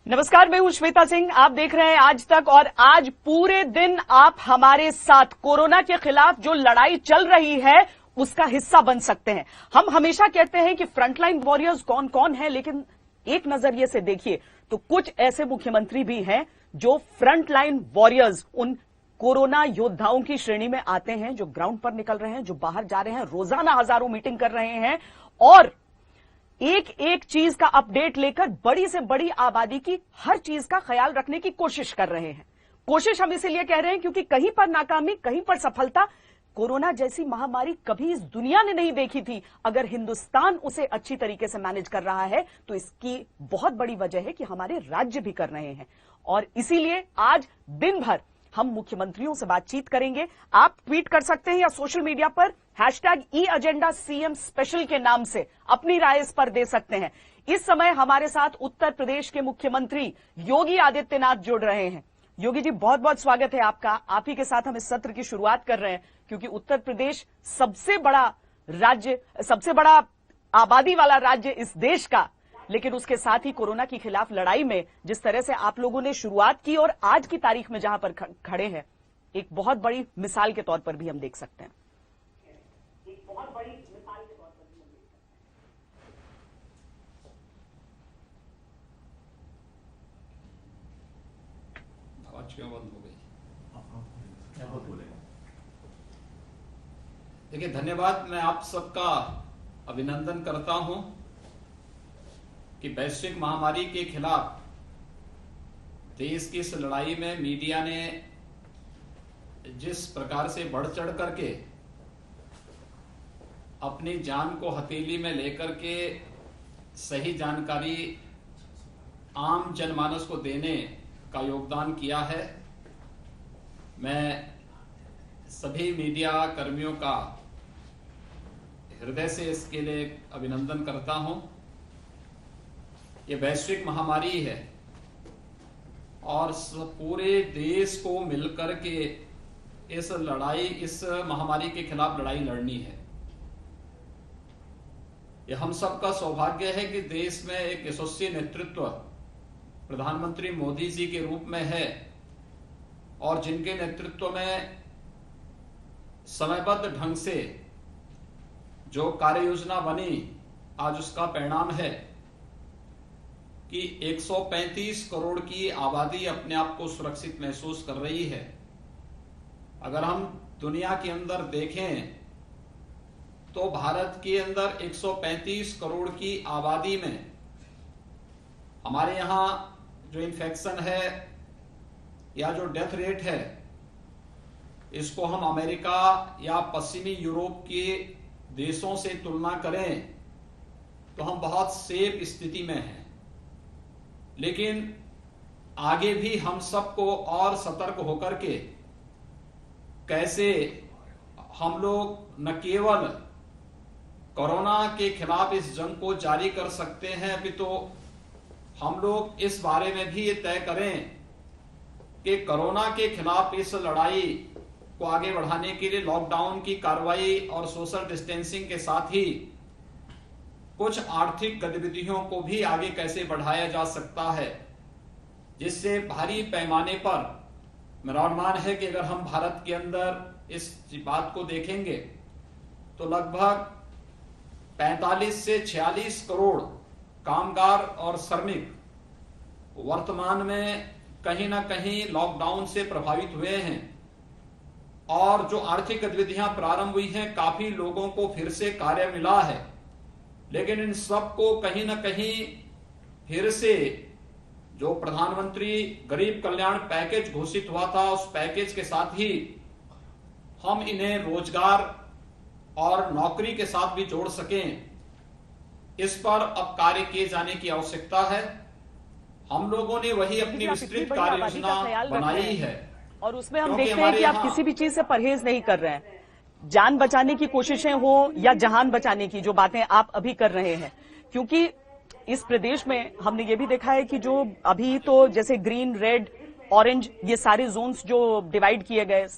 नमस्कार, मैं हूं श्वेता सिंह। आप देख रहे हैं आज तक और आज पूरे दिन आप हमारे साथ कोरोना के खिलाफ जो लड़ाई चल रही है उसका हिस्सा बन सकते हैं। हम हमेशा कहते हैं कि फ्रंटलाइन वॉरियर्स कौन कौन है, लेकिन एक नजरिए से देखिए तो कुछ ऐसे मुख्यमंत्री भी हैं जो फ्रंटलाइन वॉरियर्स, उन कोरोना योद्धाओं की श्रेणी में आते हैं जो ग्राउंड पर निकल रहे हैं, जो बाहर जा रहे हैं, रोजाना हजारों मीटिंग कर रहे हैं और एक एक चीज का अपडेट लेकर बड़ी से बड़ी आबादी की हर चीज का ख्याल रखने की कोशिश कर रहे हैं। कोशिश हम इसीलिए कह रहे हैं क्योंकि कहीं पर नाकामी, कहीं पर सफलता। कोरोना जैसी महामारी कभी इस दुनिया ने नहीं देखी थी। अगर हिंदुस्तान उसे अच्छी तरीके से मैनेज कर रहा है तो इसकी बहुत बड़ी वजह है कि हमारे राज्य भी कर रहे हैं। और इसीलिए आज दिन भर हम मुख्यमंत्रियों से बातचीत करेंगे। आप ट्वीट कर सकते हैं या सोशल मीडिया पर #E-Agenda-CM स्पेशल के नाम से अपनी राय इस पर दे सकते हैं। इस समय हमारे साथ उत्तर प्रदेश के मुख्यमंत्री योगी आदित्यनाथ जुड़ रहे हैं। योगी जी, बहुत बहुत स्वागत है आपका। आप ही के साथ हम इस सत्र की शुरुआत कर रहे हैं क्योंकि उत्तर प्रदेश सबसे बड़ा राज्य, सबसे बड़ा आबादी वाला राज्य इस देश का, लेकिन उसके साथ ही कोरोना के खिलाफ लड़ाई में जिस तरह से आप लोगों ने शुरुआत की और आज की तारीख में जहां पर खड़े हैं, एक बहुत बड़ी मिसाल के तौर पर भी हम देख सकते हैं। क्यों बंद हो गई? देखिए, धन्यवाद। मैं आप सबका अभिनंदन करता हूं कि वैश्विक महामारी के खिलाफ देश की इस लड़ाई में मीडिया ने जिस प्रकार से बढ़ चढ़ करके अपनी जान को हथेली में लेकर के सही जानकारी आम जनमानस को देने का योगदान किया है। मैं सभी मीडिया कर्मियों का हृदय से इसके लिए अभिनंदन करता हूं। ये वैश्विक महामारी है और पूरे देश को मिलकर के इस लड़ाई, इस महामारी के खिलाफ लड़ाई लड़नी है। ये हम सबका सौभाग्य है कि देश में एक यशस्वी नेतृत्व प्रधानमंत्री मोदी जी के रूप में है और जिनके नेतृत्व में समयबद्ध ढंग से जो कार्य योजना बनी, आज उसका परिणाम है कि 135 करोड़ की आबादी अपने आप को सुरक्षित महसूस कर रही है। अगर हम दुनिया के अंदर देखें तो भारत के अंदर 135 करोड़ की आबादी में हमारे यहां जो इन्फेक्शन है या जो डेथ रेट है, इसको हम अमेरिका या पश्चिमी यूरोप के देशों से तुलना करें तो हम बहुत सेफ स्थिति में हैं। लेकिन आगे भी हम सबको और सतर्क होकर के कैसे हम लोग न केवल कोरोना के खिलाफ इस जंग को जारी कर सकते हैं, अभी तो हम लोग इस बारे में भी ये तय करें कि कोरोना के खिलाफ इस लड़ाई को आगे बढ़ाने के लिए लॉकडाउन की कार्रवाई और सोशल डिस्टेंसिंग के साथ ही कुछ आर्थिक गतिविधियों को भी आगे कैसे बढ़ाया जा सकता है, जिससे भारी पैमाने पर मेरा अनुमान है कि अगर हम भारत के अंदर इस बात को देखेंगे तो लगभग 45 से 46 करोड़ कामगार और श्रमिक वर्तमान में कहीं ना कहीं लॉकडाउन से प्रभावित हुए हैं और जो आर्थिक गतिविधियां प्रारंभ हुई हैं, काफी लोगों को फिर से कार्य मिला है। लेकिन इन सबको कहीं ना कहीं फिर से जो प्रधानमंत्री गरीब कल्याण पैकेज घोषित हुआ था, उस पैकेज के साथ ही हम इन्हें रोजगार और नौकरी के साथ भी जोड़ सकें, इस पर अब कार्य किए जाने की आवश्यकता है। हम लोगों ने वही अपनी विस्तृत कार्य योजना बनाई है और उसमें हम देखते हैं कि आप किसी भी चीज से परहेज नहीं कर रहे हैं। जान बचाने की कोशिशें हो या जहान बचाने की जो बातें आप अभी कर रहे हैं, क्योंकि इस प्रदेश में हमने ये भी देखा है कि जो अभी तो जैसे ग्रीन, रेड, ऑरेंज, ये सारे जोन्स जो डिवाइड किए गए,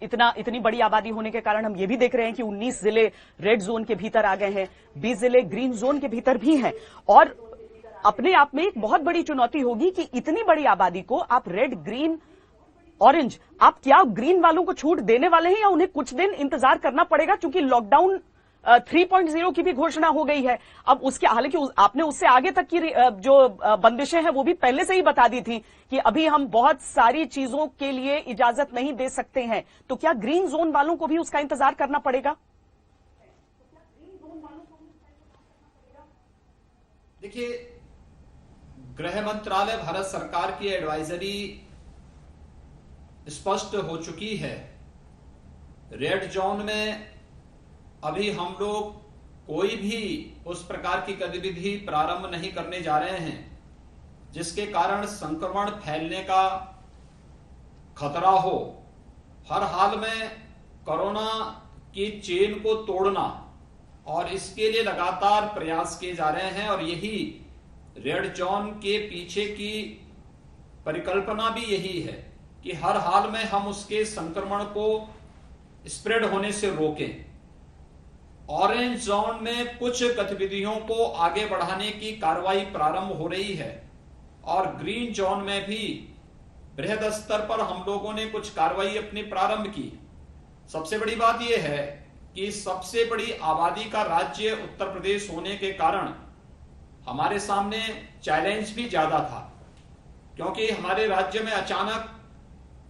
इतनी बड़ी आबादी होने के कारण हम ये भी देख रहे हैं कि 19 जिले रेड जोन के भीतर आ गए हैं, 20 जिले ग्रीन जोन के भीतर भी हैं और अपने आप में एक बहुत बड़ी चुनौती होगी कि इतनी बड़ी आबादी को आप रेड, ग्रीन, ऑरेंज, आप क्या ग्रीन वालों को छूट देने वाले हैं या उन्हें कुछ दिन इंतजार करना पड़ेगा, क्योंकि लॉकडाउन 3.0 की भी घोषणा हो गई है। अब उसके, हालांकि आपने उससे आगे तक की जो बंदिशें हैं वो भी पहले से ही बता दी थी कि अभी हम बहुत सारी चीजों के लिए इजाजत नहीं दे सकते हैं, तो क्या ग्रीन जोन वालों को भी उसका इंतजार करना पड़ेगा? देखिए, गृह मंत्रालय, भारत सरकार की एडवाइजरी स्पष्ट हो चुकी है। रेड जोन में अभी हम लोग कोई भी उस प्रकार की गतिविधि प्रारंभ नहीं करने जा रहे हैं जिसके कारण संक्रमण फैलने का खतरा हो। हर हाल में कोरोना की चेन को तोड़ना, और इसके लिए लगातार प्रयास किए जा रहे हैं, और यही रेड जोन के पीछे की परिकल्पना भी यही है कि हर हाल में हम उसके संक्रमण को स्प्रेड होने से रोकें। ऑरेंज जोन में कुछ गतिविधियों को आगे बढ़ाने की कार्रवाई प्रारंभ हो रही है, और ग्रीन जोन में भी बृहद स्तर पर हम लोगों ने कुछ कार्रवाई अपनी प्रारंभ की। सबसे बड़ी बात यह है कि सबसे बड़ी आबादी का राज्य उत्तर प्रदेश होने के कारण हमारे सामने चैलेंज भी ज्यादा था, क्योंकि हमारे राज्य में अचानक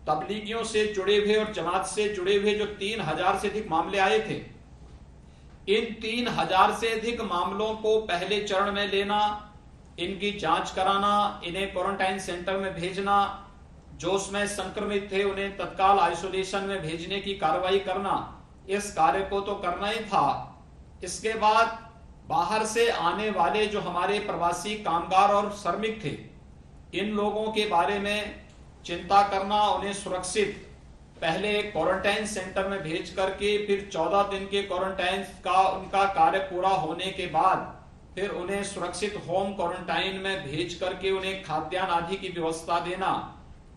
तबलीगियों से जुड़े हुए और जमात से जुड़े हुए जो 3000 से अधिक मामले आए थे, इन 3000 से अधिक मामलों को पहले चरण में लेना, इनकी जांच कराना, इन्हें क्वारंटाइन सेंटर में भेजना, जो उसमें संक्रमित थे उन्हें तत्काल आइसोलेशन में भेजने की कार्रवाई करना, इस कार्य को तो करना ही था। इसके बाद बाहर से आने वाले जो हमारे प्रवासी कामगार और श्रमिक थे, इन लोगों के बारे में चिंता करना, उन्हें सुरक्षित पहले क्वारंटाइन सेंटर में भेज करके फिर 14 दिन के क्वारंटाइन का उनका कार्य पूरा होने के बाद फिर उन्हें सुरक्षित होम क्वारंटाइन में भेज करके उन्हें खाद्यान्न आदि की व्यवस्था देना,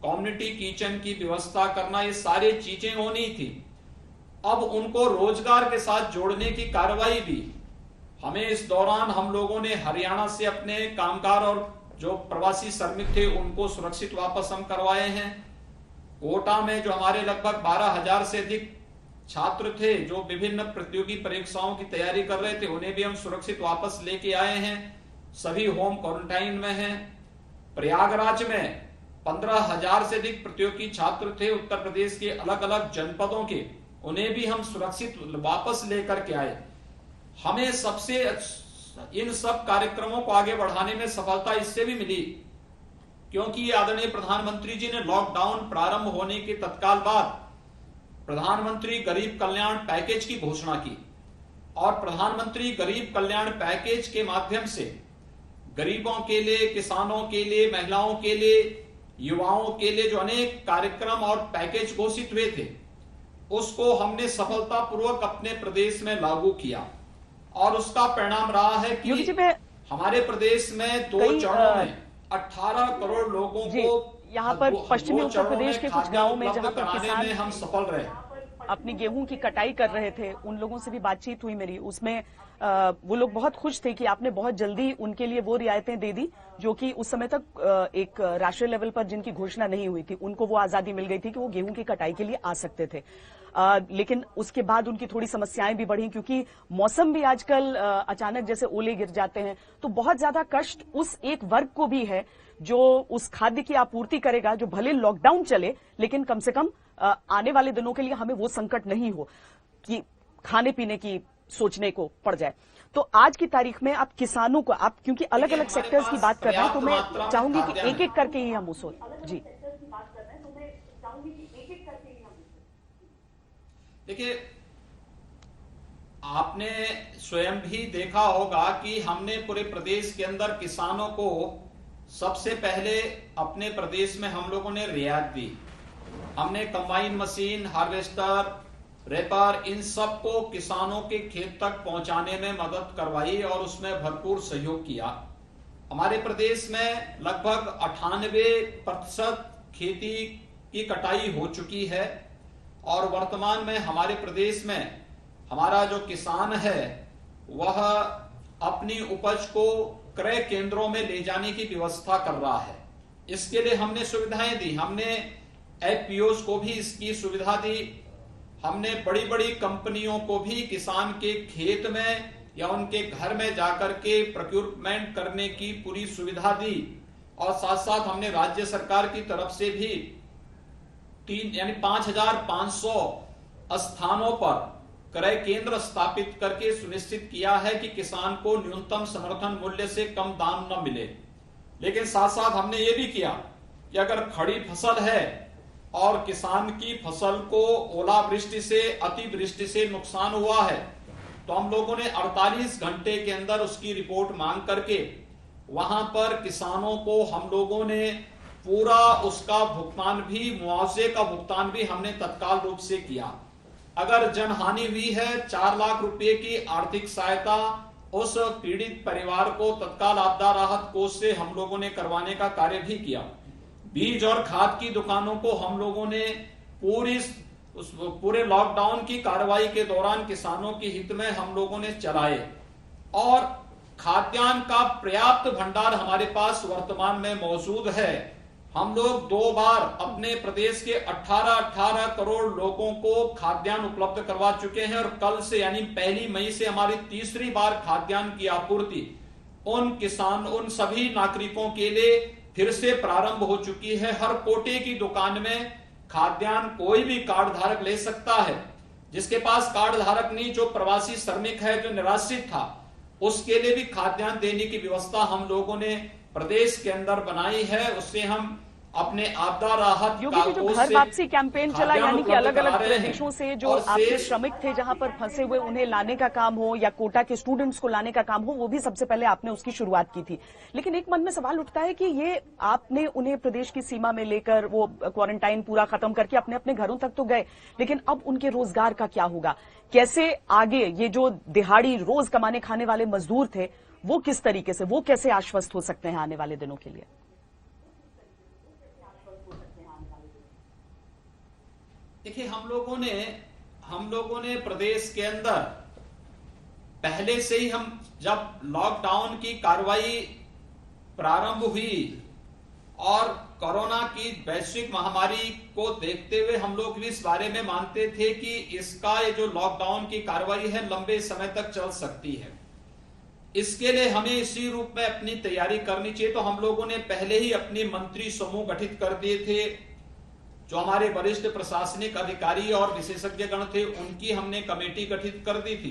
कम्युनिटी किचन की व्यवस्था करना, ये सारी चीजें होनी थी। अब उनको रोजगार के साथ जोड़ने की कार्रवाई भी हमें इस दौरान हम लोगों ने हरियाणा से अपने कामगार और जो प्रवासी श्रमिक थे उनको सुरक्षित वापस हम करवाए हैं। कोटा में जो हमारे लगभग 12,000 से अधिक छात्र थे जो विभिन्न प्रतियोगी परीक्षाओं की तैयारी कर रहे थे, उन्हें भी हम सुरक्षित वापस लेके आए हैं, सभी होम क्वारंटाइन में हैं। प्रयागराज में 15,000 से अधिक प्रतियोगी छात्र थे उत्तर प्रदेश के अलग अलग जनपदों के, उन्हें भी हम सुरक्षित वापस लेकर के आए। हमें सबसे इन सब कार्यक्रमों को आगे बढ़ाने में सफलता इससे भी मिली क्योंकि आदरणीय प्रधानमंत्री जी ने लॉकडाउन प्रारंभ होने के तत्काल बाद प्रधानमंत्री गरीब कल्याण पैकेज की घोषणा की, और प्रधानमंत्री गरीब कल्याण पैकेज के माध्यम से गरीबों के लिए, किसानों के लिए, महिलाओं के लिए, युवाओं के लिए जो अनेक कार्यक्रम और पैकेज घोषित हुए थे, उसको हमने सफलतापूर्वक अपने प्रदेश में लागू किया, और उसका परिणाम रहा है कि हमारे प्रदेश में 2 चरणों में 18 करोड़ लोगों को यहाँ पर पश्चिमी उत्तर प्रदेश के कुछ गांवों में जहाँ पर किसान हम सफल रहे, अपनी गेहूं की कटाई कर रहे थे, उन लोगों से भी बातचीत हुई मेरी। उसमें वो लोग बहुत खुश थे कि आपने बहुत जल्दी उनके लिए वो रियायतें दे दी जो कि उस समय तक एक राष्ट्रीय लेवल पर जिनकी घोषणा नहीं हुई थी, उनको वो आजादी मिल गई थी कि वो गेहूं की कटाई के लिए आ सकते थे। लेकिन उसके बाद उनकी थोड़ी समस्याएं भी बढ़ी क्योंकि मौसम भी आजकल अचानक जैसे ओले गिर जाते हैं, तो बहुत ज्यादा कष्ट उस एक वर्ग को भी है जो उस खाद्य की आपूर्ति करेगा, जो भले लॉकडाउन चले लेकिन कम से कम आने वाले दिनों के लिए हमें वो संकट नहीं हो कि खाने पीने की सोचने को पड़ जाए। तो आज की तारीख में आप किसानों को, आप क्योंकि अलग अलग सेक्टर्स की बात कर रहे हैं, तो मैं चाहूंगी कि एक एक करके ही हम उस जी देखिए, आपने स्वयं भी देखा होगा कि हमने पूरे प्रदेश के अंदर किसानों को सबसे पहले अपने प्रदेश में हम लोगों ने रियायत दी। हमने कंबाइन मशीन, हार्वेस्टर, रेपर, इन सब को किसानों के खेत तक पहुंचाने में मदद करवाई और उसमें भरपूर सहयोग किया। हमारे प्रदेश में लगभग 98% खेती की कटाई हो चुकी है, और वर्तमान में हमारे प्रदेश में हमारा जो किसान है वह अपनी उपज को क्रय केंद्रों में ले जाने की व्यवस्था कर रहा है। इसके लिए हमने सुविधाएं दी, हमने एफपीओज को भी इसकी सुविधा दी, हमने बड़ी बड़ी कंपनियों को भी किसान के खेत में या उनके घर में जाकर के प्रोक्योरमेंट करने की पूरी सुविधा दी, और साथ साथ हमने राज्य सरकार की तरफ से भी 5,500 स्थानों पर क्रय केंद्र स्थापित करके सुनिश्चित किया है कि किसान को न्यूनतम समर्थन मूल्य से कम दाम न मिले। लेकिन साथ साथ हमने ये भी किया कि अगर खड़ी फसल है और किसान की फसल को ओलावृष्टि से, अतिवृष्टि से नुकसान हुआ है, तो हम लोगों ने 48 घंटे के अंदर उसकी रिपोर्ट मांग करके वहां पर किसानों को हम लोगों ने पूरा उसका भुगतान भी, मुआवजे का भुगतान भी हमने तत्काल रूप से किया। अगर जनहानि हुई है 4 लाख रुपए की आर्थिक सहायता उस पीड़ित परिवार को तत्काल आपदा राहत कोष से हम लोगों ने करवाने का कार्य भी किया। बीज और खाद की दुकानों को हम लोगों ने पूरे लॉकडाउन की कार्रवाई के दौरान किसानों के हित में हम लोगों ने चलाए, और खाद्यान्न का पर्याप्त भंडार हमारे पास वर्तमान में मौजूद है। हम लोग 2 बार अपने प्रदेश के 18 करोड़ लोगों को खाद्यान्न उपलब्ध करवा चुके हैं, और कल से यानी 1 मई से हमारी तीसरी बार खाद्यान्न की आपूर्ति उन सभी नागरिकों के लिए फिर से प्रारंभ हो चुकी है। हर कोटे की दुकान में खाद्यान्न कोई भी कार्ड धारक ले सकता है। जिसके पास कार्ड धारक नहीं, जो प्रवासी श्रमिक है, जो निराश्रित था, उसके लिए भी खाद्यान्न देने की व्यवस्था हम लोगों ने प्रदेश के अंदर बनाई है। उससे हम अपने आपदा राहत योगी जी, जो घर वापसी कैंपेन चला, यानी कि अलग अलग प्रदेशों से जो आपके श्रमिक थे जहां पर फंसे हुए, उन्हें लाने का काम हो या कोटा के स्टूडेंट्स को लाने का काम हो, वो भी सबसे पहले आपने उसकी शुरुआत की थी। लेकिन एक मन में सवाल उठता है कि ये आपने उन्हें प्रदेश की सीमा में लेकर वो क्वारंटाइन पूरा खत्म करके अपने अपने घरों तक तो गए, लेकिन अब उनके रोजगार का क्या होगा? कैसे आगे ये जो दिहाड़ी रोज कमाने खाने वाले मजदूर थे, वो किस तरीके से, वो कैसे आश्वस्त हो सकते हैं आने वाले दिनों के लिए? देखिए, हम लोगों ने प्रदेश के अंदर पहले से ही, हम जब लॉकडाउन की कार्रवाई प्रारंभ हुई और कोरोना की वैश्विक महामारी को देखते हुए हम लोग भी इस बारे में मानते थे कि इसका ये जो लॉकडाउन की कार्रवाई है लंबे समय तक चल सकती है। इसके लिए हमें इसी रूप में अपनी तैयारी करनी चाहिए। तो हम लोगों ने पहले ही अपनी मंत्री समूह गठित कर दिए थे। जो हमारे वरिष्ठ प्रशासनिक अधिकारी और विशेषज्ञ गण थे, उनकी हमने कमेटी गठित कर दी थी,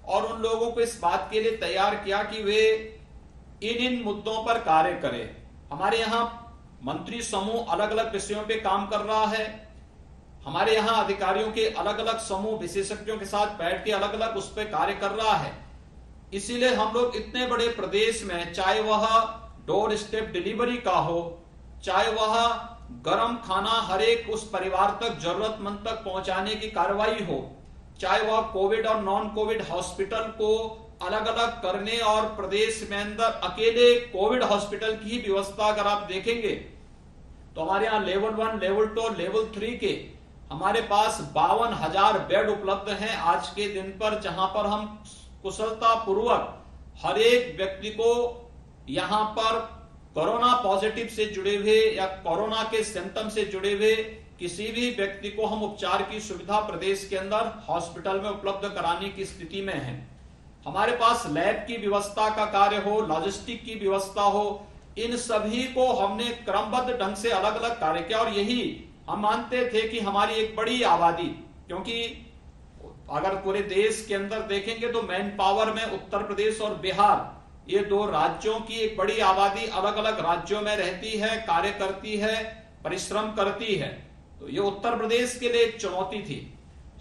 और उन लोगों को इस बात के लिए तैयार किया कि वे इन मुद्दों पर कार्य करें। हमारे यहाँ मंत्री समूह अलग अलग विषयों पे काम कर रहा है। हमारे यहाँ अधिकारियों के अलग अलग समूह विशेषज्ञों के साथ बैठ के अलग अलग उस पर कार्य कर रहा है। इसीलिए हम लोग इतने बड़े प्रदेश में, चाहे वह डोर स्टेप डिलीवरी का हो, चाहे वह गरम खाना हर एक उस परिवार तक, जरूरतमंद तक पहुंचाने की कार्रवाई हो, चाहे वह कोविड और नॉन कोविड हॉस्पिटल को अलग अलग करने और प्रदेश में अंदर अकेले कोविड हॉस्पिटल की ही व्यवस्था अगर आप देखेंगे तो हमारे यहाँ लेवल 1, लेवल 2 और लेवल 3 के हमारे पास 52,000 बेड उपलब्ध हैं आज के दिन पर, जहां पर हम कुशलता पूर्वक हर एक व्यक्ति को यहां पर कोरोना पॉजिटिव से जुड़े हुए या कोरोना के सिम्टम से जुड़े हुए किसी भी व्यक्ति को हम उपचार की सुविधा प्रदेश के अंदर हॉस्पिटल में उपलब्ध कराने की स्थिति में है। हमारे पास लैब की व्यवस्था का कार्य हो, लॉजिस्टिक की व्यवस्था हो, इन सभी को हमने क्रमबद्ध ढंग से अलग अलग कार्य किया। और यही हम मानते थे कि हमारी एक बड़ी आबादी, क्योंकि अगर पूरे देश के अंदर देखेंगे तो मैन पावर में उत्तर प्रदेश और बिहार, ये 2 राज्यों की एक बड़ी आबादी अलग अलग राज्यों में रहती है, कार्य करती है, परिश्रम करती है। तो ये उत्तर प्रदेश के लिए एक चुनौती थी।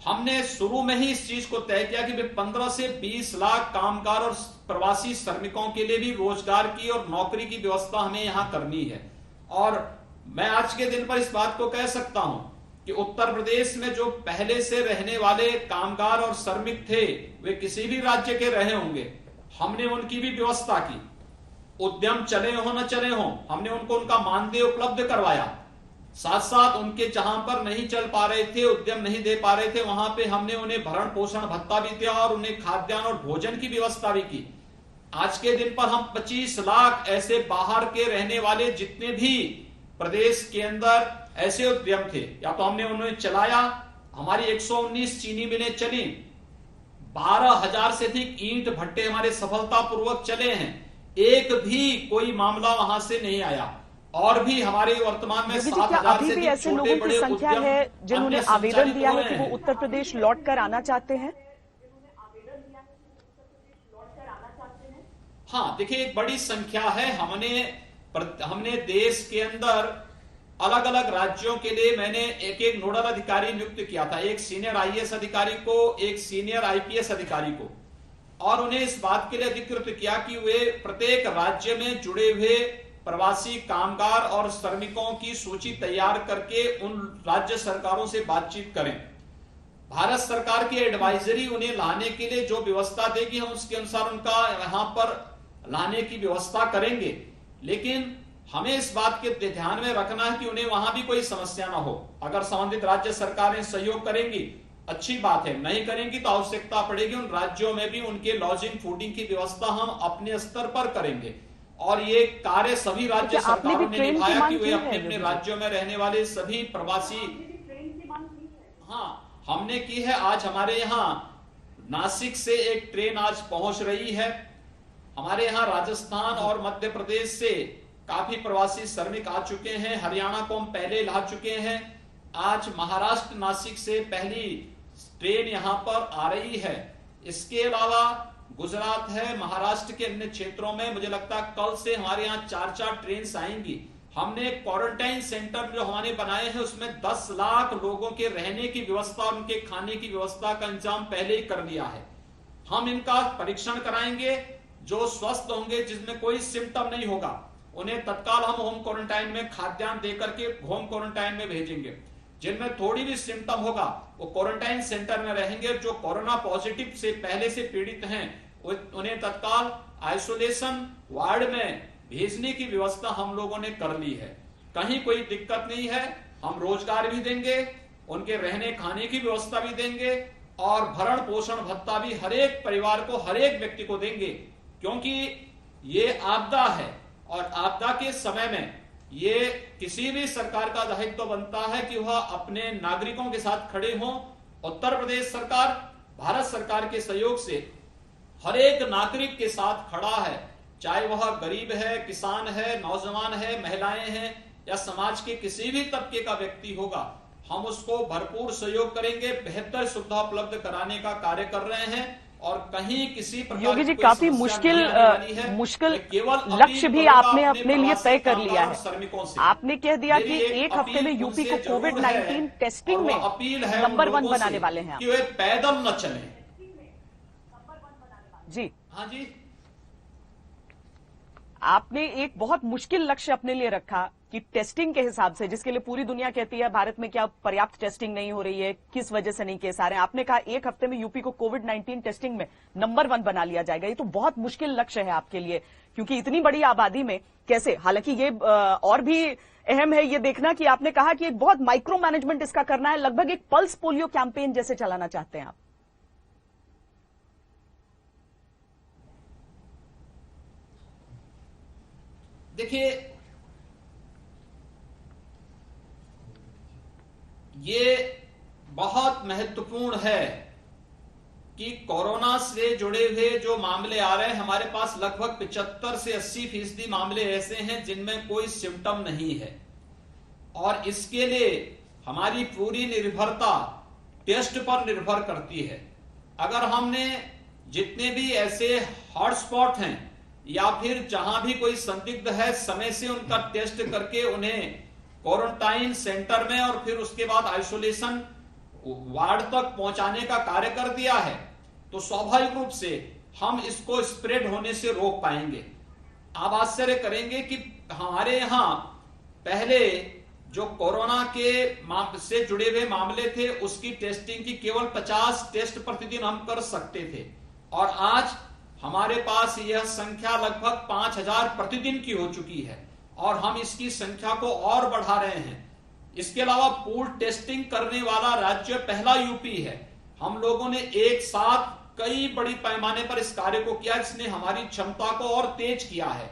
हमने शुरू में ही इस चीज को तय किया कि 15 से 20 लाख कामगार और प्रवासी श्रमिकों के लिए भी रोजगार की और नौकरी की व्यवस्था हमें यहां करनी है। और मैं आज के दिन पर इस बात को कह सकता हूं कि उत्तर प्रदेश में जो पहले से रहने वाले कामगार और श्रमिक थे, वे किसी भी राज्य के रहे होंगे, हमने उनकी भी व्यवस्था की। उद्यम चले हो न चले हो, हमने उनको उनका मानदेय उपलब्ध करवाया। साथ साथ उनके जहां पर नहीं चल पा रहे थे, उद्यम नहीं दे पा रहे थे, वहां पे हमने उन्हें भरण पोषण भत्ता भी दिया और उन्हें खाद्यान्न और भोजन की व्यवस्था भी की। आज के दिन पर हम 25 लाख ऐसे बाहर के रहने वाले जितने भी प्रदेश के अंदर ऐसे उद्यम थे, या तो हमने उन्हें चलाया, हमारी 119 चीनी मिलें चली, 12,000 से अधिक ईंट भट्टे हमारे सफलतापूर्वक चले हैं, एक भी कोई मामला वहां से नहीं आया। और भी हमारे वर्तमान में 7,000 अभी भी ऐसे लोगों की संख्या है जिन्होंने आवेदन दिया है कि वो उत्तर प्रदेश लौट कर आना चाहते हैं? हाँ, देखिए एक बड़ी संख्या है। हमने देश के अंदर अलग अलग राज्यों के लिए मैंने एक एक नोडल अधिकारी नियुक्त किया था, एक सीनियर आईएएस अधिकारी को, एक सीनियर आईपीएस अधिकारी को, और उन्हें इस बात के लिए अधिकृत किया कि वे प्रत्येक राज्य में जुड़े हुए प्रवासी कामगार और श्रमिकों की सूची तैयार करके उन राज्य सरकारों से बातचीत करें। भारत सरकार की एडवाइजरी उन्हें लाने के लिए जो व्यवस्था देगी, हम उसके अनुसार उनका यहां पर लाने की व्यवस्था करेंगे। लेकिन हमें इस बात के ध्यान में रखना है कि उन्हें वहां भी कोई समस्या ना हो। अगर संबंधित राज्य सरकारें सहयोग करेंगी अच्छी बात है, नहीं करेंगी तो आवश्यकता पड़ेगी उन राज्यों में भी उनके लॉजिंग फूडिंग की व्यवस्था हम अपने स्तर पर करेंगे। और ये कार्य सभी राज्य सरकारों ने निभाया कि वे अपने अपने राज्यों में रहने वाले सभी प्रवासी, हाँ हमने की है। आज हमारे यहाँ नासिक से एक ट्रेन आज पहुंच रही है, हमारे यहाँ राजस्थान और मध्य प्रदेश से काफी प्रवासी श्रमिक आ चुके हैं, हरियाणा को हम पहले ला चुके हैं। आज महाराष्ट्र नासिक से पहली ट्रेन यहाँ पर आ रही है। इसके अलावा गुजरात है, महाराष्ट्र के अन्य क्षेत्रों में मुझे लगता है कल से हमारे यहाँ 4-4 ट्रेन आएंगी। हमने क्वारंटाइन सेंटर जो हमारे बनाए हैं उसमें 10 लाख लोगों के रहने की व्यवस्था, उनके खाने की व्यवस्था का इंतजाम पहले ही कर लिया है। हम इनका परीक्षण कराएंगे, जो स्वस्थ होंगे, जिसमें कोई सिम्टम नहीं होगा, उन्हें तत्काल हम होम क्वारंटाइन में खाद्यान्न देकर के होम क्वारंटाइन में भेजेंगे। जिनमें थोड़ी भी सिम्टम होगा वो क्वारंटाइन सेंटर में रहेंगे। जो कोरोना पॉजिटिव से पहले से पीड़ित हैं उन्हें तत्काल आइसोलेशन वार्ड में भेजने की व्यवस्था हम लोगों ने कर ली है। कहीं कोई दिक्कत नहीं है। हम रोजगार भी देंगे, उनके रहने खाने की व्यवस्था भी देंगे और भरण पोषण भत्ता भी हर एक परिवार को, हर एक व्यक्ति को देंगे, क्योंकि ये आपदा है और आपदा के समय में ये किसी भी सरकार का दायित्व बनता है कि वह अपने नागरिकों के साथ खड़े हों। उत्तर प्रदेश सरकार भारत सरकार के सहयोग से हर एक नागरिक के साथ खड़ा है, चाहे वह गरीब है, किसान है, नौजवान है, महिलाएं हैं या समाज के किसी भी तबके का व्यक्ति होगा, हम उसको भरपूर सहयोग करेंगे, बेहतर सुविधा उपलब्ध कराने का कार्य कर रहे हैं। और कहीं किसी प्रकार योगी जी काफी मुश्किल लक्ष्य भी आपने अपने लिए तय कर लिया है। आपने कह दिया कि एक हफ्ते में यूपी को कोविड-19 टेस्टिंग में नंबर 1 बनाने वाले हैं कि वे पैदल न चलें। जी हाँ जी, आपने एक बहुत मुश्किल लक्ष्य अपने लिए रखा कि टेस्टिंग के हिसाब से, जिसके लिए पूरी दुनिया कहती है भारत में क्या पर्याप्त टेस्टिंग नहीं हो रही है, किस वजह से नहीं केस आ रहे हैं। आपने कहा एक हफ्ते में यूपी को कोविड-19 टेस्टिंग में नंबर 1 बना लिया जाएगा। ये तो बहुत मुश्किल लक्ष्य है आपके लिए, क्योंकि इतनी बड़ी आबादी में कैसे। हालांकि ये और भी अहम है ये देखना कि आपने कहा कि एक बहुत माइक्रो मैनेजमेंट इसका करना है, लगभग एक पल्स पोलियो कैंपेन जैसे चलाना चाहते हैं आप। देखिए, ये बहुत महत्वपूर्ण है कि कोरोना से जुड़े हुए जो मामले आ रहे हैं, हमारे पास लगभग 75 से 80% मामले ऐसे हैं जिनमें कोई सिम्टम नहीं है। और इसके लिए हमारी पूरी निर्भरता टेस्ट पर निर्भर करती है। अगर हमने जितने भी ऐसे हॉटस्पॉट हैं या फिर जहां भी कोई संदिग्ध है, समय से उनका टेस्ट करके उन्हें क्वारंटाइन सेंटर में और फिर उसके बाद आइसोलेशन वार्ड तक पहुंचाने का कार्य कर दिया है, तो स्वाभाविक रूप से हम इसको स्प्रेड होने से रोक पाएंगे। आप आश्चर्य करेंगे कि हमारे यहां पहले जो कोरोना के से जुड़े हुए मामले थे उसकी टेस्टिंग की केवल 50 टेस्ट प्रतिदिन हम कर सकते थे, और आज हमारे पास यह संख्या लगभग 5000 प्रतिदिन की हो चुकी है और हम इसकी संख्या को और बढ़ा रहे हैं। इसके अलावा पूल टेस्टिंग करने वाला राज्य पहला यूपी है। हम लोगों ने एक साथ कई बड़ी पैमाने पर इस कार्य को किया, इसने हमारी क्षमता को और तेज किया है।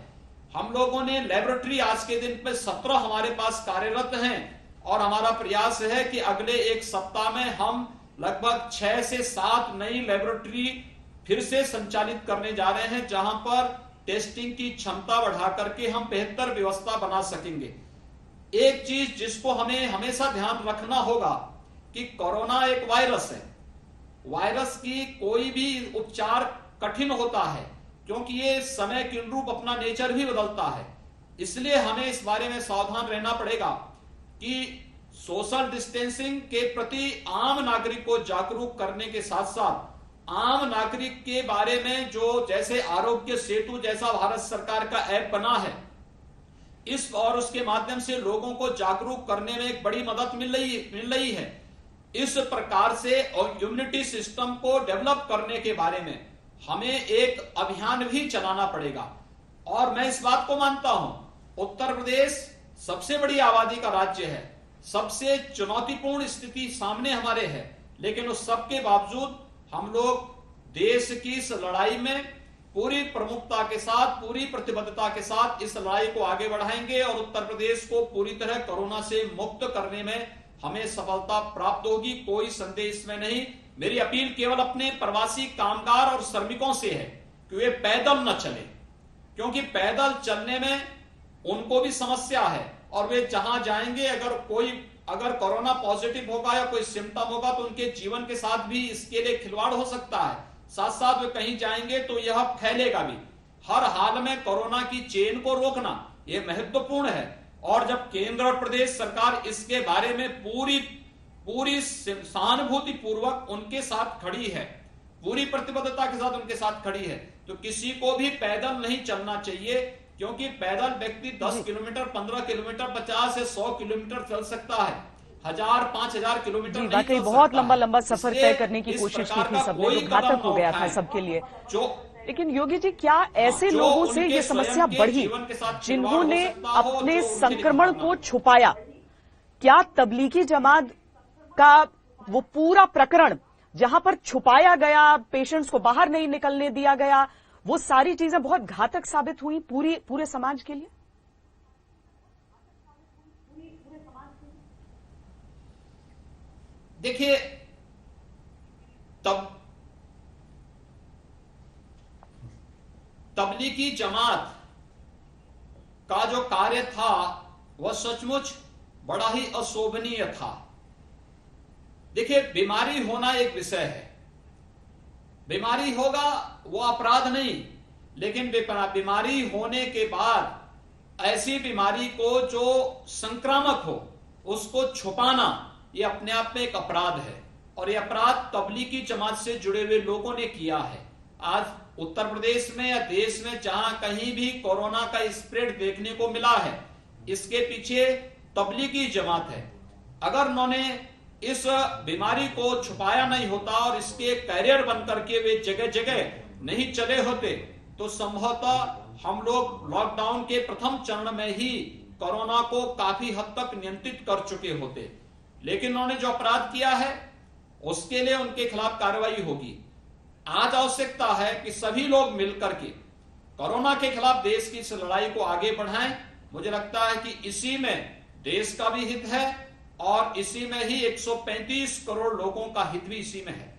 हम लोगों ने लेबोरेटरी आज के दिन पे 17 हमारे पास कार्यरत हैं और हमारा प्रयास है कि अगले एक सप्ताह में हम लगभग 6 से 7 नई लेबोरेटरी फिर से संचालित करने जा रहे हैं, जहां पर टेस्टिंग की क्षमता बढ़ा करके हम बेहतर व्यवस्था बना सकेंगे। एक चीज जिसको हमें हमेशा ध्यान रखना होगा कि कोरोना एक वायरस है। वायरस की कोई भी उपचार कठिन होता है, क्योंकि ये समय के अनुरूप अपना नेचर भी बदलता है। इसलिए हमें इस बारे में सावधान रहना पड़ेगा कि सोशल डिस्टेंसिंग के प्रति आम नागरिक को जागरूक करने के साथ साथ आम नागरिक के बारे में जो जैसे आरोग्य सेतु जैसा भारत सरकार का ऐप बना है, इस और उसके माध्यम से लोगों को जागरूक करने में एक बड़ी मदद मिल रही है। इस प्रकार से और इम्यूनिटी सिस्टम को डेवलप करने के बारे में हमें एक अभियान भी चलाना पड़ेगा। और मैं इस बात को मानता हूं, उत्तर प्रदेश सबसे बड़ी आबादी का राज्य है, सबसे चुनौतीपूर्ण स्थिति सामने हमारे है, लेकिन उस सब के बावजूद हम लोग देश की इस लड़ाई में पूरी प्रमुखता के साथ, पूरी प्रतिबद्धता के साथ इस लड़ाई को आगे बढ़ाएंगे और उत्तर प्रदेश को पूरी तरह कोरोना से मुक्त करने में हमें सफलता प्राप्त होगी, कोई संदेह इसमें नहीं। मेरी अपील केवल अपने प्रवासी कामगार और श्रमिकों से है कि वे पैदल न चले, क्योंकि पैदल चलने में उनको भी समस्या है और वे जहां जाएंगे अगर कोरोना पॉजिटिव होगा या कोई सिम्टम होगा तो उनके जीवन के साथ भी इसके लिए खिलवाड़ हो सकता है। साथ साथ वे कहीं जाएंगे तो यह फैलेगा भी। हर हाल में कोरोना की चेन को रोकना यह महत्वपूर्ण है और जब केंद्र और प्रदेश सरकार इसके बारे में पूरी सहानुभूति पूर्वक उनके साथ खड़ी है, पूरी प्रतिबद्धता के साथ उनके साथ खड़ी है, तो किसी को भी पैदल नहीं चलना चाहिए, क्योंकि पैदल व्यक्ति 10 किलोमीटर, 15 किलोमीटर, 50 से 100 किलोमीटर चल सकता है, 1000-5000 किलोमीटर नहीं वाकई बहुत लंबा सफर तय करने की कोशिश की थी सबने, जो घातक हो गया था सबके लिए। लेकिन योगी जी, क्या ऐसे लोगों से ये समस्या बढ़ी जिन्होंने अपने संक्रमण को छुपाया? क्या तबलीगी जमात का वो पूरा प्रकरण जहां पर छुपाया गया, पेशेंट्स को बाहर नहीं निकलने दिया गया, वो सारी चीजें बहुत घातक साबित हुई पूरे समाज के लिए? देखिए, तबलीगी जमात का जो कार्य था वह सचमुच बड़ा ही अशोभनीय था। देखिए, बीमारी होना एक विषय है, बीमारी होगा वो अपराध नहीं, लेकिन बीमारी होने के बाद ऐसी बीमारी को जो संक्रामक हो उसको छुपाना ये अपने आप में एक अपराध है और ये अपराध तबलीगी जमात से जुड़े हुए लोगों ने किया है। आज उत्तर प्रदेश में या देश में जहां कहीं भी कोरोना का स्प्रेड देखने को मिला है, इसके पीछे तबलीगी जमात है। अगर उन्होंने इस बीमारी को छुपाया नहीं होता और इसके कैरियर बनकर के वे जगह जगह नहीं चले होते तो संभवतः हम लोग लॉकडाउन के प्रथम चरण में ही कोरोना को काफी हद तक नियंत्रित कर चुके होते। लेकिन उन्होंने जो अपराध किया है उसके लिए उनके खिलाफ कार्रवाई होगी। आज आवश्यकता है कि सभी लोग मिलकर के कोरोना के खिलाफ देश की इस लड़ाई को आगे बढ़ाएं। मुझे लगता है कि इसी में देश का भी हित है और इसी में ही 135 करोड़ लोगों का हित भी इसी में है।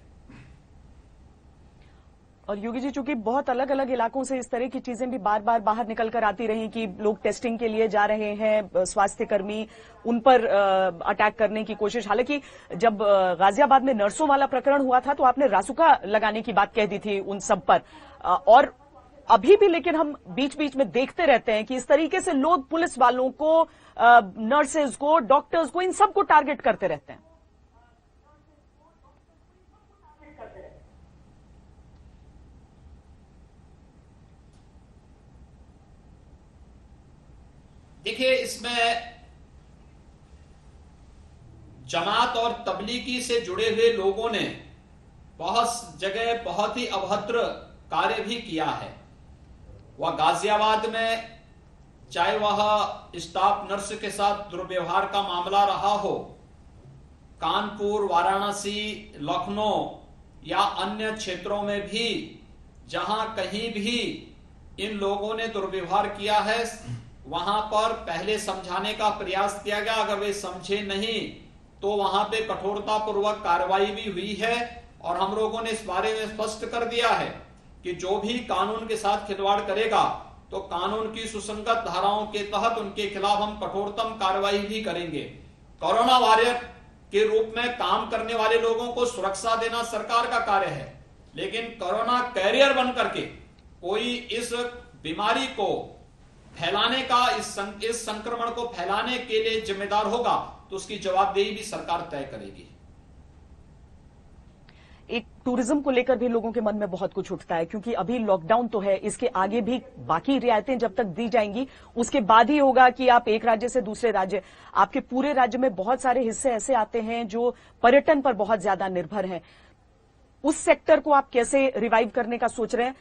और योगी जी, चूंकि बहुत अलग अलग इलाकों से इस तरह की चीजें भी बार बार बाहर निकल कर आती रही कि लोग टेस्टिंग के लिए जा रहे हैं, स्वास्थ्य कर्मी उन पर अटैक करने की कोशिश। हालांकि जब गाजियाबाद में नर्सों वाला प्रकरण हुआ था तो आपने रासुका लगाने की बात कह दी थी उन सब पर, और अभी भी लेकिन हम बीच बीच में देखते रहते हैं कि इस तरीके से लोग पुलिस वालों को, नर्सेज को, डॉक्टर्स को, इन सबको टारगेट करते रहते हैं। देखिए, इसमें जमात और तबलीगी से जुड़े हुए लोगों ने बहुत जगह बहुत ही अभद्र कार्य भी किया है। वह गाजियाबाद में चाहे वह स्टाफ नर्स के साथ दुर्व्यवहार का मामला रहा हो, कानपुर, वाराणसी, लखनऊ, या अन्य क्षेत्रों में भी जहां कहीं भी इन लोगों ने दुर्व्यवहार किया है, वहां पर पहले समझाने का प्रयास किया गया। अगर वे समझे नहीं तो वहां पे कठोरता पूर्वक कार्रवाई भी हुई है और हम लोगों ने इस बारे में स्पष्ट कर दिया है कि जो भी कानून के साथ खिलवाड़ करेगा तो कानून की सुसंगत धाराओं के तहत उनके खिलाफ हम कठोरतम कार्रवाई भी करेंगे। कोरोना वॉरियर के रूप में काम करने वाले लोगों को सुरक्षा देना सरकार का कार्य है, लेकिन कोरोना कैरियर बन करके कोई इस बीमारी को फैलाने का, इस संक्रमण को फैलाने के लिए जिम्मेदार होगा तो उसकी जवाबदेही भी सरकार तय करेगी। एक टूरिज्म को लेकर भी लोगों के मन में बहुत कुछ उठता है, क्योंकि अभी लॉकडाउन तो है, इसके आगे भी बाकी रियायतें जब तक दी जाएंगी उसके बाद ही होगा कि आप एक राज्य से दूसरे राज्य, आपके पूरे राज्य में बहुत सारे हिस्से ऐसे आते हैं जो पर्यटन पर बहुत ज्यादा निर्भर हैं। उस सेक्टर को आप कैसे रिवाइव करने का सोच रहे हैं?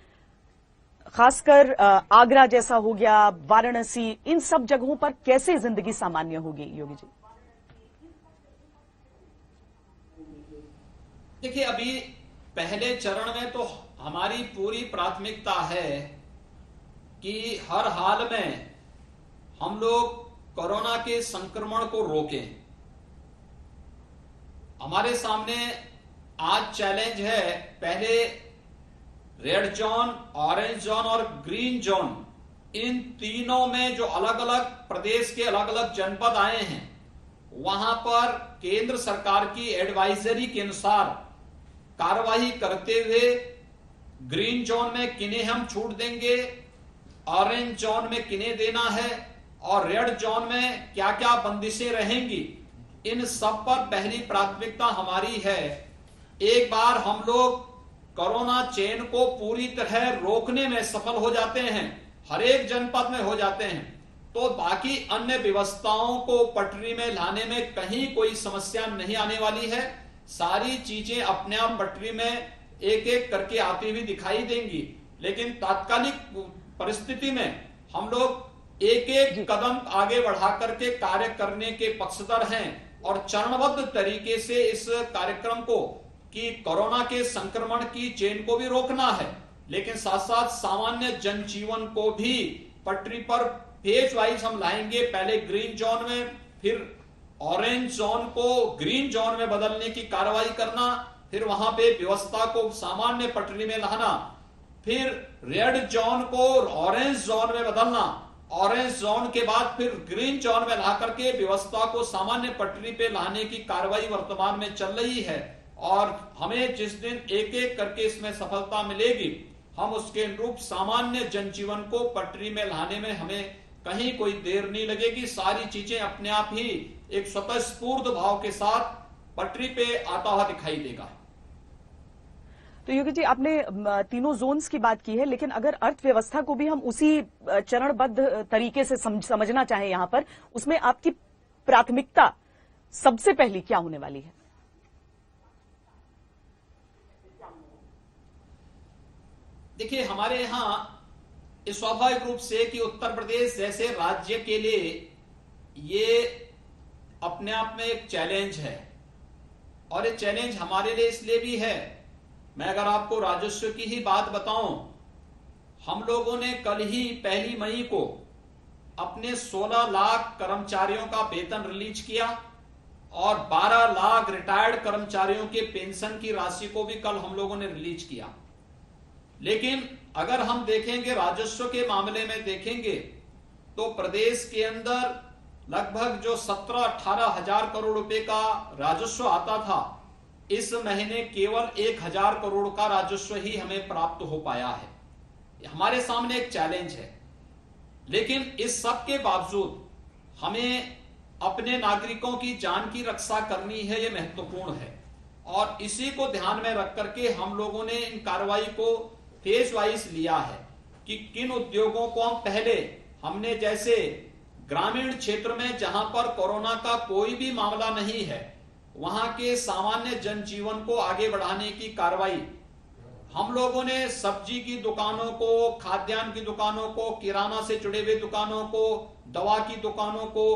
खासकर आगरा जैसा हो गया, वाराणसी, इन सब जगहों पर कैसे जिंदगी सामान्य होगी योगी जी? देखिए, अभी पहले चरण में तो हमारी पूरी प्राथमिकता है कि हर हाल में हम लोग कोरोना के संक्रमण को रोकें। हमारे सामने आज चैलेंज है, पहले रेड जोन, ऑरेंज जोन और ग्रीन जोन, इन तीनों में जो अलग अलग प्रदेश के अलग अलग जनपद आए हैं, वहां पर केंद्र सरकार की एडवाइजरी के अनुसार कार्रवाई करते हुए ग्रीन जोन में किन्हें हम छूट देंगे, ऑरेंज जोन में किन्हें देना है और रेड जोन में क्या क्या बंदिशें रहेंगी, इन सब पर पहली प्राथमिकता हमारी है। एक बार हम लोग कोरोना चेन को पूरी तरह रोकने में सफल हो जाते हैं, हर एक जनपद में हो जाते हैं, तो बाकी अन्य व्यवस्थाओं को पटरी में लाने में कहीं कोई समस्या नहीं आने वाली है। सारी चीजें अपने आप पटरी में एक एक करके आती हुई दिखाई देंगी, लेकिन तात्कालिक परिस्थिति में हम लोग एक एक कदम आगे बढ़ा करके कार्य करने के पक्षधर हैं और चरणबद्ध तरीके से इस कार्यक्रम को कि कोरोना के संक्रमण की चेन को भी रोकना है, लेकिन साथ साथ सामान्य जनजीवन को भी पटरी पर फेज वाइज हम लाएंगे। पहले ग्रीन जोन में, फिर ऑरेंज जोन को ग्रीन जोन में बदलने की कार्रवाई करना, फिर वहां पे व्यवस्था को सामान्य पटरी में लाना, फिर रेड जोन को ऑरेंज जोन में बदलना, ऑरेंज जोन के बाद फिर ग्रीन जोन में ला करके व्यवस्था को सामान्य पटरी पे लाने की कार्रवाई वर्तमान में चल रही है। और हमें जिस दिन एक एक करके इसमें सफलता मिलेगी, हम उसके अनुरूप सामान्य जनजीवन को पटरी में लाने में हमें कहीं कोई देर नहीं लगेगी। सारी चीजें अपने आप ही एक स्वतःस्फूर्त भाव के साथ पटरी पे आता हुआ दिखाई देगा। तो योगी जी, आपने तीनों जोन्स की बात की है, लेकिन अगर अर्थव्यवस्था को भी हम उसी चरणबद्ध तरीके से समझना चाहें यहां पर, उसमें आपकी प्राथमिकता सबसे पहली क्या होने वाली है? देखिए, हमारे यहां स्वाभाविक रूप से कि उत्तर प्रदेश जैसे राज्य के लिए ये अपने आप में एक चैलेंज है, और ये चैलेंज हमारे लिए इसलिए भी है, मैं अगर आपको राजस्व की ही बात बताऊं, हम लोगों ने कल ही 1 मई को अपने 16 लाख कर्मचारियों का वेतन रिलीज किया और 12 लाख रिटायर्ड कर्मचारियों के पेंशन की राशि को भी कल हम लोगों ने रिलीज किया। लेकिन अगर हम देखेंगे, राजस्व के मामले में देखेंगे, तो प्रदेश के अंदर लगभग जो 17-18 हजार करोड़ रुपए का राजस्व आता था, इस महीने केवल 1000 करोड़ का राजस्व ही हमें प्राप्त हो पाया है। हमारे सामने एक चैलेंज है, लेकिन इस सब के बावजूद हमें अपने नागरिकों की जान की रक्षा करनी है, यह महत्वपूर्ण है। और इसी को ध्यान में रख करके हम लोगों ने इन कार्रवाई को फेज वाइज लिया है कि किन उद्योगों को हम पहले, हमने जैसे ग्रामीण क्षेत्र में जहां पर कोरोना का कोई भी मामला नहीं है, वहां के सामान्य जनजीवन को आगे बढ़ाने की कार्रवाई हम लोगों ने सब्जी की दुकानों को, खाद्यान्न की दुकानों को, किराना से जुड़े हुए दुकानों को, दवा की दुकानों को,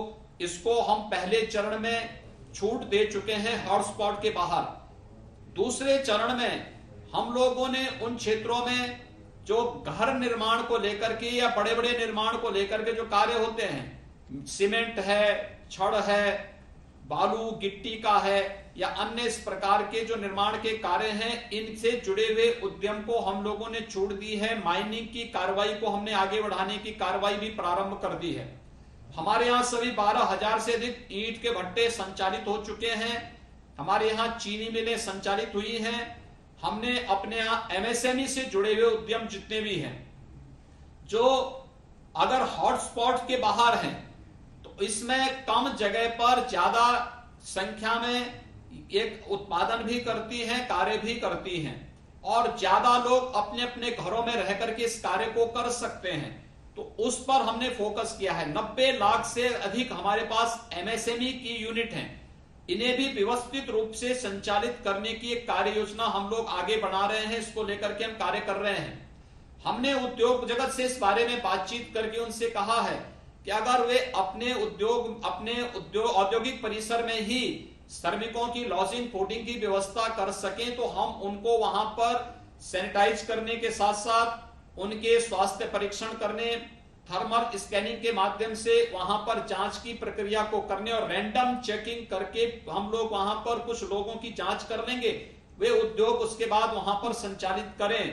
इसको हम पहले चरण में छूट दे चुके हैं हॉटस्पॉट के बाहर। दूसरे चरण में हम लोगों ने उन क्षेत्रों में जो घर निर्माण को लेकर के या बड़े बड़े निर्माण को लेकर के जो कार्य होते हैं, सीमेंट है, छड़ है, बालू गिट्टी का है या अन्य इस प्रकार के जो निर्माण के कार्य हैं, इनसे जुड़े हुए उद्यम को हम लोगों ने छोड़ दी है। माइनिंग की कार्रवाई को हमने आगे बढ़ाने की कार्रवाई भी प्रारंभ कर दी है। हमारे यहाँ सभी 12,000 से अधिक ईंट के भट्टे संचालित हो चुके हैं। हमारे यहाँ चीनी मिलें संचालित हुई हैं। हमने अपने यहाँ एमएसएमई से जुड़े हुए उद्यम जितने भी हैं, जो अगर हॉटस्पॉट के बाहर हैं, तो इसमें कम जगह पर ज्यादा संख्या में एक उत्पादन भी करती हैं, कार्य भी करती हैं और ज्यादा लोग अपने अपने घरों में रह करके इस कार्य को कर सकते हैं। तो उस पर हमने फोकस किया है। 90 लाख से अधिक हमारे पास एमएसएमई की यूनिट हैं। इन्हें भी व्यवस्थित रूप से संचालित करने की एक कार्य योजना हम लोग आगे बना रहे हैं। इसको लेकर के हम कार्य कर रहे हैं। हमने उद्योग जगत से इस बारे में बातचीत करके उनसे कहा है कि अगर वे अपने औद्योगिक परिसर में ही श्रमिकों की लॉजिंग फूडिंग की व्यवस्था कर सकें, तो हम उनको वहां पर सैनिटाइज करने के साथ साथ उनके स्वास्थ्य परीक्षण करने, थर्मल स्कैनिंग के माध्यम से वहां पर जांच की प्रक्रिया को करने और रैंडम चेकिंग करके हम लोग वहां पर कुछ लोगों की जांच कर लेंगे। वे उद्योग उसके बाद वहां पर संचालित करें।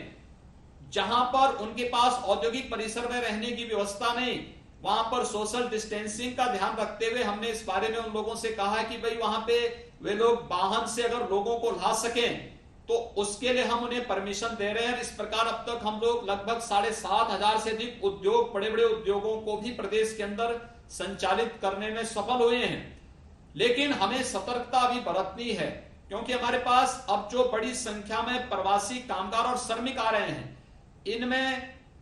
जहां पर उनके पास औद्योगिक परिसर में रहने की व्यवस्था नहीं, वहां पर सोशल डिस्टेंसिंग का ध्यान रखते हुए हमने इस बारे में उन लोगों से कहा है कि भाई वहां पे वे लोग वाहन से अगर लोगों को ला सकें तो उसके लिए हम उन्हें परमिशन दे रहे हैं। इस प्रकार अब तक हम लोग लगभग 7,500 से अधिक उद्योग, बड़े बड़े उद्योगों को भी प्रदेश के अंदर संचालित करने में सफल हुए हैं। लेकिन हमें सतर्कता अभी बरतनी है, क्योंकि हमारे पास अब जो बड़ी संख्या में प्रवासी कामगार और श्रमिक आ रहे हैं, इनमें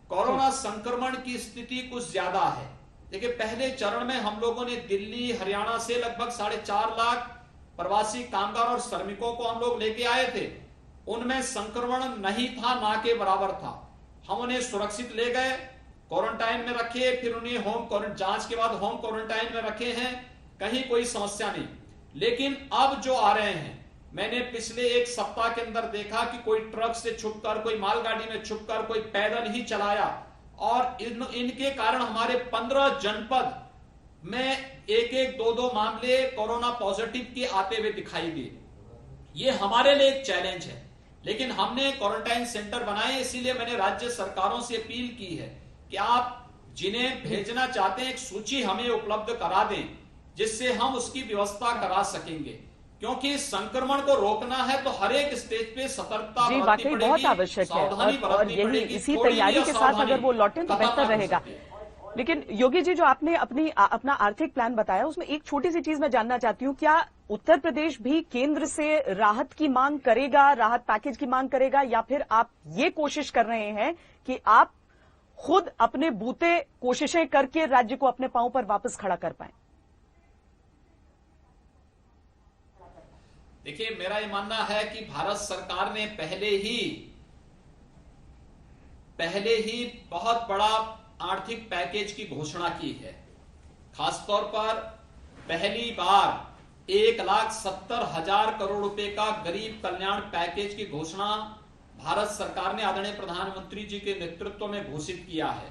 कोरोना संक्रमण की स्थिति कुछ ज्यादा है। देखिए, पहले चरण में हम लोगों ने दिल्ली, हरियाणा से लगभग 4.5 लाख प्रवासी कामगार और श्रमिकों को हम लोग लेके आए थे। उनमें संक्रमण नहीं था, ना के बराबर था। हम उन्हें सुरक्षित ले गए, क्वारंटाइन में रखे, फिर उन्हें जांच के बाद होम क्वारंटाइन में रखे हैं, कहीं कोई समस्या नहीं। लेकिन अब जो आ रहे हैं, मैंने पिछले 1 सप्ताह के अंदर देखा कि कोई ट्रक से छुपकर, कोई मालगाड़ी में छुपकर, कोई पैदल ही चलाया और इनके कारण हमारे 15 जनपद में 1-1, 2-2 मामले कोरोना पॉजिटिव के आते हुए दिखाई दिए। ये हमारे लिए एक चैलेंज है, लेकिन हमने क्वारंटाइन सेंटर बनाए। इसीलिए मैंने राज्य सरकारों से अपील की है कि आप जिन्हें भेजना चाहते हैं एक सूची हमें उपलब्ध करा दें, जिससे हम उसकी व्यवस्था करा सकेंगे। क्योंकि संक्रमण को रोकना है तो हर एक स्टेज पे सतर्कता जी, वाकई बहुत आवश्यक है और यही इसी तैयारी के साथ अगर वो लौटें तो बेहतर रहेगा। लेकिन योगी जी, जो आपने अपना आर्थिक प्लान बताया, उसमें एक छोटी सी चीज मैं जानना चाहती हूँ, क्या उत्तर प्रदेश भी केंद्र से राहत की मांग करेगा, राहत पैकेज की मांग करेगा, या फिर आप ये कोशिश कर रहे हैं कि आप खुद अपने बूते कोशिशें करके राज्य को अपने पांव पर वापस खड़ा कर पाएं? देखिए, मेरा ये मानना है कि भारत सरकार ने पहले ही बहुत बड़ा आर्थिक पैकेज की घोषणा की है। खासतौर पर पहली बार 1,70,000 करोड़ रुपए का गरीब कल्याण पैकेज की घोषणा भारत सरकार ने आदरणीय प्रधानमंत्री जी के नेतृत्व में घोषित किया है।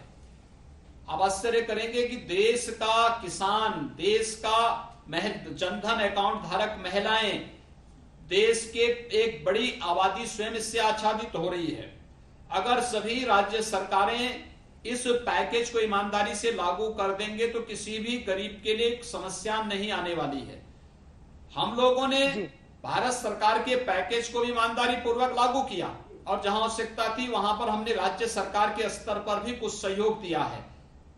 आप आश्चर्य करेंगे कि देश का किसान, देश का जनधन अकाउंट धारक महिलाएं, देश के एक बड़ी आबादी स्वयं इससे आच्छादित हो रही है। अगर सभी राज्य सरकारें इस पैकेज को ईमानदारी से लागू कर देंगे तो किसी भी गरीब के लिए समस्या नहीं आने वाली है। हम लोगों ने भारत सरकार के पैकेज को भी ईमानदारी पूर्वक लागू किया और जहां आवश्यकता थी वहां पर हमने राज्य सरकार के स्तर पर भी कुछ सहयोग दिया है।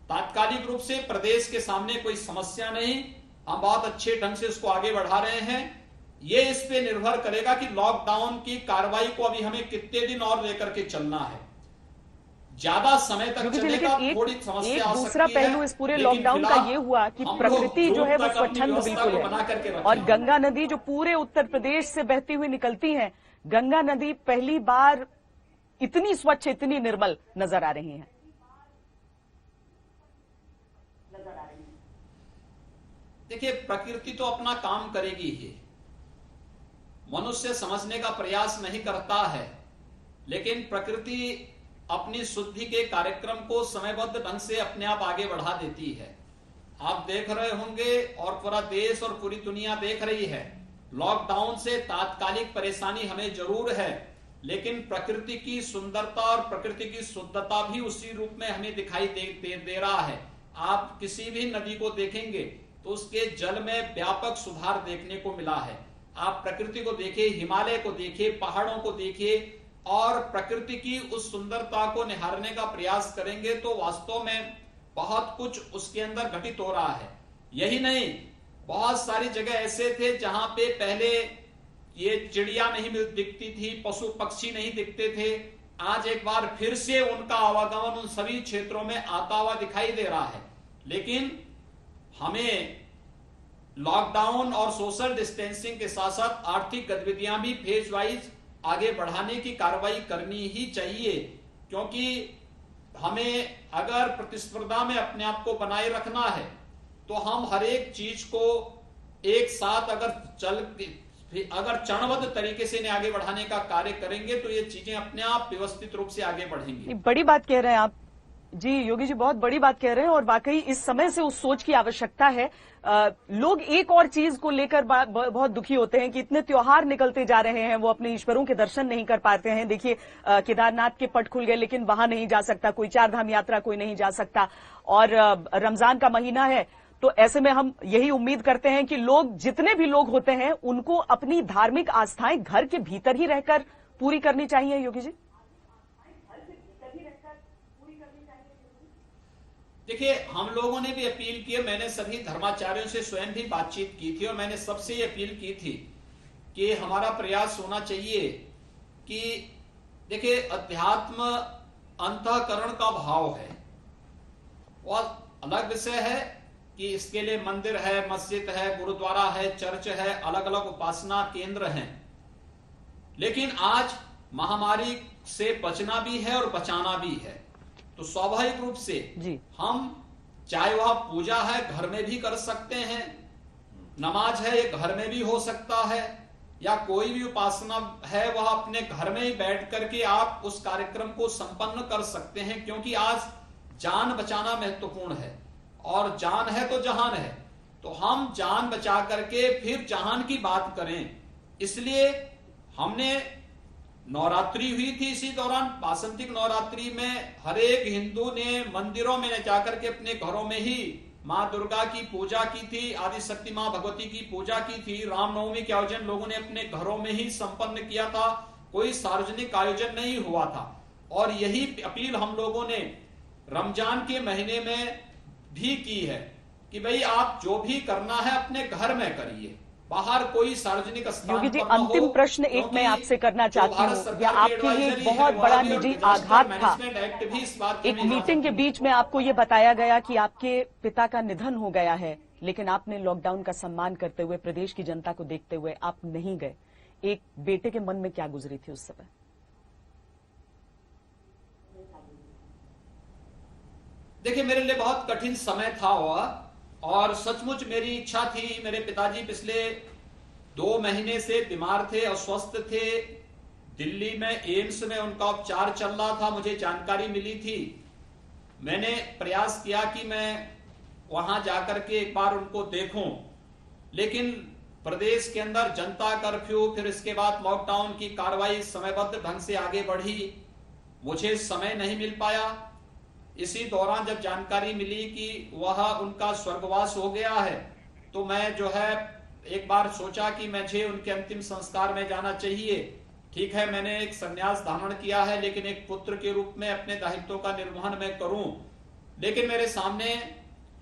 तात्कालिक रूप से प्रदेश के सामने कोई समस्या नहीं, हम बहुत अच्छे ढंग से उसको आगे बढ़ा रहे हैं। ये इस पे निर्भर करेगा कि लॉकडाउन की कार्रवाई को अभी हमें कितने दिन और लेकर के चलना है। ज्यादा समय तक चलेगा, थोड़ी समस्या आ सकती है। दूसरा पहलू इस पूरे लॉकडाउन का ये हुआ कि प्रकृति जो है वो स्वच्छंद बिल्कुल है, और गंगा नदी जो पूरे उत्तर प्रदेश से बहती हुई निकलती है, गंगा नदी पहली बार इतनी स्वच्छ, इतनी निर्मल नजर आ रही है। देखिए, प्रकृति तो अपना काम करेगी ही। मनुष्य समझने का प्रयास नहीं करता है लेकिन प्रकृति अपनी शुद्धि के कार्यक्रम को समयबद्ध ढंग से अपने आप आगे बढ़ा देती है। आप देख रहे होंगे और पूरा देश और पूरी दुनिया देख रही है, लॉकडाउन से तात्कालिक परेशानी हमें जरूर है, लेकिन प्रकृति की सुंदरता और प्रकृति की शुद्धता भी उसी रूप में हमें दिखाई दे रहा है। आप किसी भी नदी को देखेंगे तो उसके जल में व्यापक सुधार देखने को मिला है। आप प्रकृति को देखिए, हिमालय को देखिए, पहाड़ों को देखिए और प्रकृति की उस सुंदरता को निहारने का प्रयास करेंगे तो वास्तव में बहुत कुछ उसके अंदर घटित हो रहा है। यही नहीं, बहुत सारी जगह ऐसे थे जहां पे पहले ये चिड़िया नहीं दिखती थी, पशु पक्षी नहीं दिखते थे। आज एक बार फिर से उनका आवागमन उन सभी क्षेत्रों में आता हुआ दिखाई दे रहा है। लेकिन हमें लॉकडाउन और सोशल डिस्टेंसिंग के साथ साथ आर्थिक गतिविधियां भी फेज वाइज आगे बढ़ाने की कार्रवाई करनी ही चाहिए, क्योंकि हमें अगर प्रतिस्पर्धा में अपने आप को बनाए रखना है तो हम हर एक चीज को एक साथ अगर चरणबद्ध तरीके से इन्हें आगे बढ़ाने का कार्य करेंगे तो ये चीजें अपने आप व्यवस्थित रूप से आगे बढ़ेंगी। बड़ी बात कह रहे हैं आप जी योगी जी, बहुत बड़ी बात कह रहे हैं और वाकई इस समय से उस सोच की आवश्यकता है। लोग एक और चीज को लेकर बहुत दुखी होते हैं कि इतने त्योहार निकलते जा रहे हैं, वो अपने ईश्वरों के दर्शन नहीं कर पाते हैं। देखिए केदारनाथ के पट खुल गए लेकिन वहां नहीं जा सकता कोई, चार धाम यात्रा कोई नहीं जा सकता, और रमजान का महीना है। तो ऐसे में हम यही उम्मीद करते हैं कि लोग, जितने भी लोग होते हैं, उनको अपनी धार्मिक आस्थाएं घर के भीतर ही रहकर पूरी करनी चाहिए। योगी जी देखिए, हम लोगों ने भी अपील की है, मैंने सभी धर्माचार्यों से स्वयं भी बातचीत की थी और मैंने सबसे ये अपील की थी कि हमारा प्रयास होना चाहिए कि देखिए अध्यात्म अंतःकरण का भाव है और अलग विषय है कि इसके लिए मंदिर है, मस्जिद है, गुरुद्वारा है, चर्च है, अलग अलग उपासना केंद्र हैं। लेकिन आज महामारी से बचना भी है और बचाना भी है, तो स्वाभाविक रूप से हम चाहे वह पूजा है घर में भी कर सकते हैं, नमाज है ये घर में भी हो सकता है, या कोई भी उपासना है वह अपने घर में ही बैठ करके आप उस कार्यक्रम को संपन्न कर सकते हैं, क्योंकि आज जान बचाना महत्वपूर्ण है और जान है तो जहान है, तो हम जान बचा करके फिर जहान की बात करें। इसलिए हमने नवरात्रि हुई थी, इसी दौरान वासंतिक नवरात्रि में हर एक हिंदू ने मंदिरों में जाकर के अपने घरों में ही माँ दुर्गा की पूजा की थी, आदि शक्ति माँ भगवती की पूजा की थी। रामनवमी के आयोजन लोगों ने अपने घरों में ही संपन्न किया था, कोई सार्वजनिक आयोजन नहीं हुआ था। और यही अपील हम लोगों ने रमजान के महीने में भी की है कि भाई आप जो भी करना है अपने घर में करिए, बाहर कोई सार्वजनिक स्थान योगी जी, अंतिम प्रश्न एक मैं आपसे करना चाहती हूँ, या आपके लिए एक बहुत बड़ा निजी आघात था। एक मीटिंग के बीच में आपको ये बताया गया कि आपके पिता का निधन हो गया है, लेकिन आपने लॉकडाउन का सम्मान करते हुए, प्रदेश की जनता को देखते हुए आप नहीं गए। एक बेटे के मन में क्या गुजरी थी उस समय? देखिए, मेरे लिए बहुत कठिन समय था वह, और सचमुच मेरी इच्छा थी। मेरे पिताजी पिछले 2 महीने से बीमार थे, अस्वस्थ थे, दिल्ली में एम्स में उनका उपचार चल रहा था, मुझे जानकारी मिली थी। मैंने प्रयास किया कि मैं वहां जाकर के एक बार उनको देखूं, लेकिन प्रदेश के अंदर जनता कर्फ्यू, फिर इसके बाद लॉकडाउन की कार्रवाई समयबद्ध ढंग से आगे बढ़ी, मुझे समय नहीं मिल पाया। इसी दौरान जब जानकारी मिली कि वह उनका स्वर्गवास हो गया है, तो मैं जो है एक बार सोचा कि मुझे उनके अंतिम संस्कार में जाना चाहिए। ठीक है, मैंने एक संन्यास धारण किया है, लेकिन एक पुत्र के रूप में अपने दायित्वों का निर्वहन मैं करूं। लेकिन मेरे सामने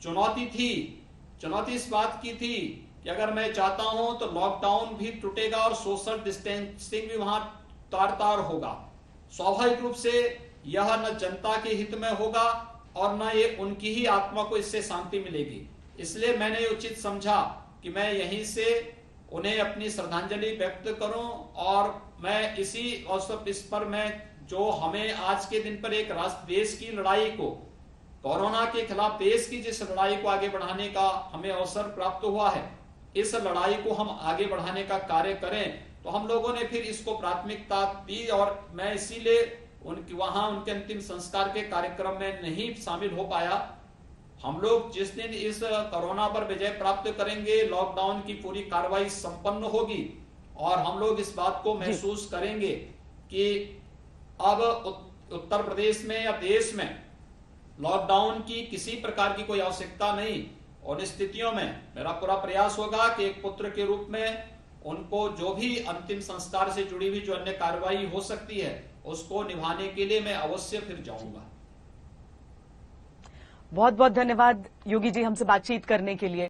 चुनौती थी। चुनौती इस बात की थी कि अगर मैं चाहता हूं तो लॉकडाउन भी टूटेगा और सोशल डिस्टेंसिंग भी वहां तार तार होगा। स्वाभाविक रूप से यह न जनता के हित में होगा और न ये उनकी ही आत्मा को इससे शांति मिलेगी। इसलिए मैंने उचित समझा कि मैं यहीं से उन्हें अपनी श्रद्धांजलि व्यक्त करूं, और मैं इसी अवसर इस पर मैं जो हमें आज के दिन पर एक राष्ट्र देश की लड़ाई को, कोरोना के खिलाफ देश की जिस लड़ाई को आगे बढ़ाने का हमें अवसर प्राप्त हुआ है, इस लड़ाई को हम आगे बढ़ाने का कार्य करें। तो हम लोगों ने फिर इसको प्राथमिकता दी और मैं इसीलिए उनके अंतिम संस्कार के कार्यक्रम में नहीं शामिल हो पाया। हम लोग जिस दिन इस कोरोना पर विजय प्राप्त करेंगे, लॉकडाउन की पूरी कार्रवाई संपन्न होगी और हम लोग इस बात को महसूस करेंगे कि अब उत्तर प्रदेश में या देश में लॉकडाउन की किसी प्रकार की कोई आवश्यकता नहीं। और स्थितियों में मेरा पूरा प्रयास होगा कि एक पुत्र के रूप में उनको जो भी अंतिम संस्कार से जुड़ी हुई जो अन्य कार्रवाई हो सकती है उसको निभाने के लिए मैं अवश्य फिर जाऊंगा। बहुत बहुत धन्यवाद योगी जी हमसे बातचीत करने के लिए।